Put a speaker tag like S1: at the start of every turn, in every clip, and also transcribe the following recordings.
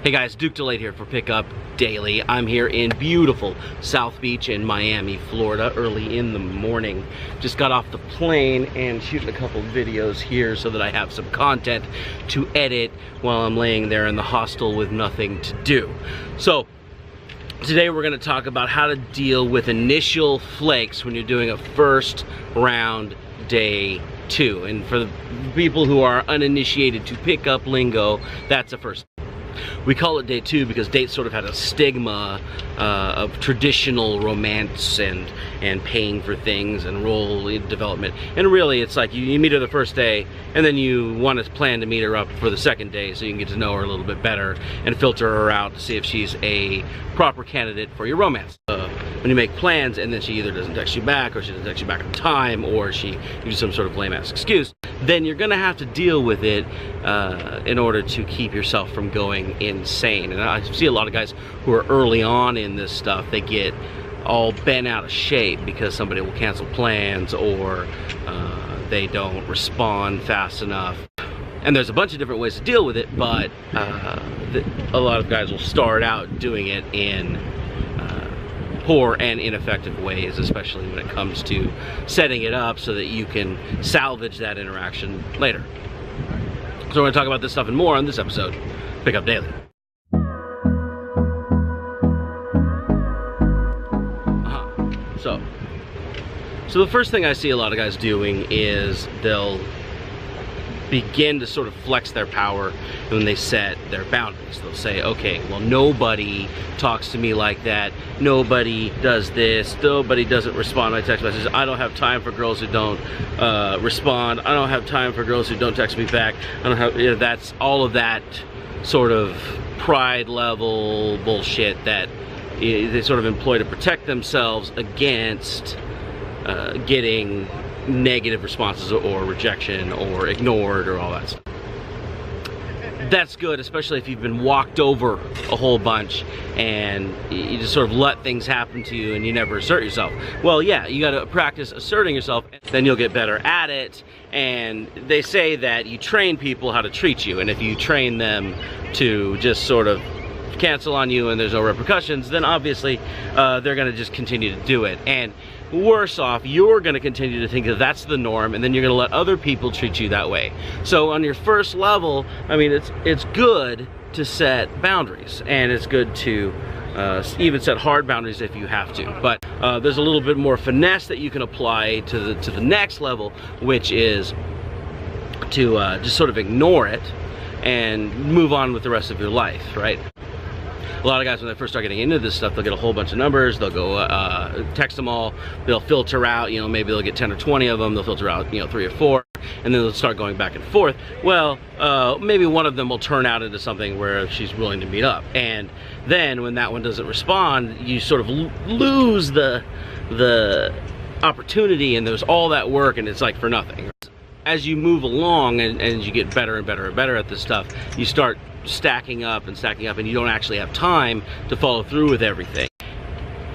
S1: Hey guys, Duke Delayed here for Pickup Daily. I'm here in beautiful South Beach in Miami, Florida, early in the morning. Just got off the plane and shooting a couple videos here so that I have some content to edit while I'm laying there in the hostel with nothing to do. So, today we're going to talk about how to deal with initial flakes when you're doing a first round day 2. And for the people who are uninitiated to pickup lingo, that's a first. We call it day 2 because dates sort of had a stigma of traditional romance and paying for things and role development. And really it's like you meet her the first day and then you want to plan to meet her up for the second day so you can get to know her a little bit better and filter her out to see if she's a proper candidate for your romance. When you make plans and then she either doesn't text you back or she doesn't text you back on time or she uses some sort of lame ass excuse, then you're gonna have to deal with it in order to keep yourself from going insane. And I see a lot of guys who are early on in this stuff, they get all bent out of shape because somebody will cancel plans or they don't respond fast enough. And there's a bunch of different ways to deal with it, but a lot of guys will start out doing it in poor and ineffective ways, especially when it comes to setting it up so that you can salvage that interaction later. So we're going to talk about this stuff and more on this episode, Pickup Daily. So the first thing I see a lot of guys doing is they'll begin to sort of flex their power when they set their boundaries. They'll say, okay, well, nobody talks to me like that, nobody does this, nobody doesn't respond to my text messages, I don't have time for girls who don't respond, I don't have time for girls who don't text me back, I don't have, that's all of that sort of pride level bullshit that they sort of employ to protect themselves against getting negative responses or rejection or ignored or all that stuff. That's good, especially if you've been walked over a whole bunch and you just sort of let things happen to you and you never assert yourself. Well, yeah, you gotta practice asserting yourself, then you'll get better at it. And they say that you train people how to treat you, and if you train them to just sort of cancel on you and there's no repercussions, then obviously they're gonna just continue to do it. And worse off, you're going to continue to think that that's the norm, and then you're going to let other people treat you that way. So on your first level, I mean, it's good to set boundaries, and it's good to even set hard boundaries if you have to. But there's a little bit more finesse that you can apply to the next level, which is to just sort of ignore it and move on with the rest of your life, right? A lot of guys, when they first start getting into this stuff, they'll get a whole bunch of numbers, they'll go text them all, they'll filter out, maybe they'll get 10 or 20 of them, they'll filter out, 3 or 4, and then they'll start going back and forth. Well, maybe one of them will turn out into something where she's willing to meet up. And then when that one doesn't respond, you sort of lose the opportunity, and there's all that work, and it's like for nothing. As you move along and you get better and better and better at this stuff, you start stacking up, and you don't actually have time to follow through with everything.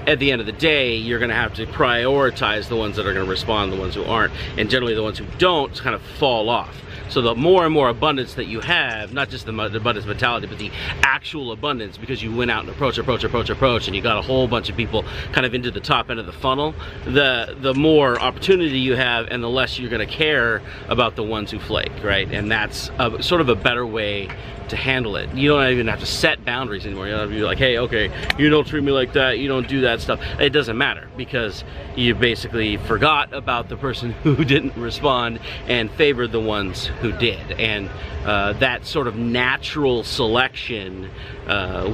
S1: At the end of the day, you're going to have to prioritize the ones that are going to respond, the ones who aren't, and generally the ones who don't kind of fall off. So the more and more abundance that you have, not just the abundance mentality, but the actual abundance, because you went out and approach, and you got a whole bunch of people kind of into the top end of the funnel, the more opportunity you have and the less you're going to care about the ones who flake, right? And that's sort of a better way to handle it. You don't even have to set boundaries anymore. You don't have to be like, hey, okay, you don't treat me like that, you don't do that stuff. It doesn't matter, because you basically forgot about the person who didn't respond and favored the ones who did. And that sort of natural selection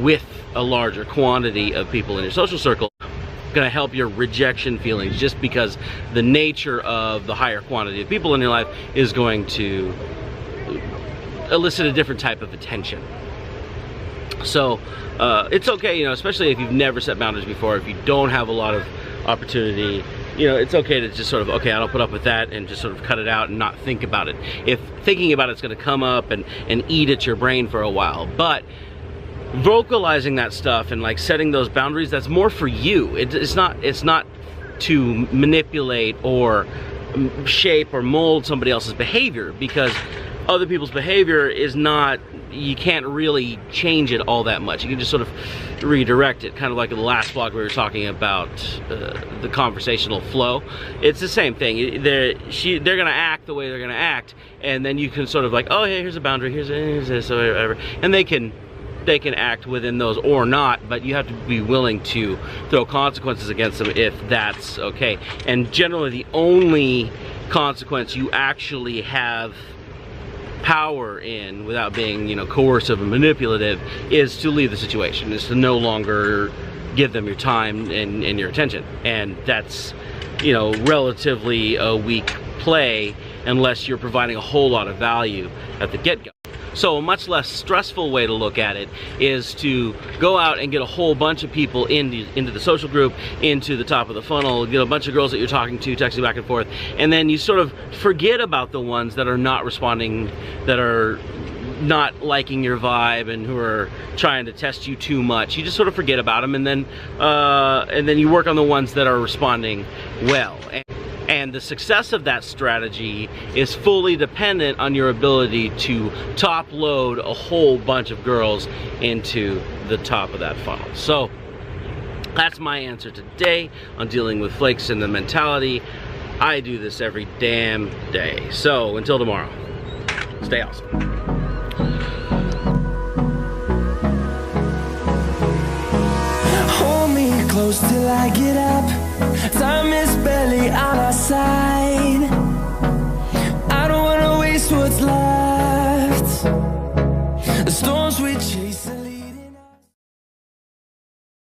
S1: with a larger quantity of people in your social circle going to help your rejection feelings, just because the nature of the higher quantity of people in your life is going to elicit a different type of attention. So it's okay, especially if you've never set boundaries before, if you don't have a lot of opportunity, it's okay to just sort of, okay, I don't put up with that, and just sort of cut it out and not think about it. If thinking about it's going to come up and eat at your brain for a while, but vocalizing that stuff and like setting those boundaries, that's more for you. It's not to manipulate or shape or mold somebody else's behavior, because other people's behavior is not you can't really change it all that much. You can just sort of redirect it, kind of like in the last vlog we were talking about the conversational flow. It's the same thing. They're gonna act the way they're gonna act, and then you can sort of like, oh, hey, here's a boundary, here's this, or whatever, and they can act within those or not, but you have to be willing to throw consequences against them if that's okay. And generally the only consequence you actually have power in, without being, you know, coercive and manipulative, is to leave the situation, is to no longer give them your time and your attention. And that's, you know, relatively a weak play unless you're providing a whole lot of value at the get-go. So a much less stressful way to look at it is to go out and get a whole bunch of people into the social group, into the top of the funnel, get a bunch of girls that you're talking to, texting back and forth, and then you sort of forget about the ones that are not responding, that are not liking your vibe and who are trying to test you too much. You just sort of forget about them, and then you work on the ones that are responding well. And the success of that strategy is fully dependent on your ability to top load a whole bunch of girls into the top of that funnel. So that's my answer today on dealing with flakes and the mentality. I do this every damn day. So until tomorrow, stay awesome.
S2: Hold me close till I get up.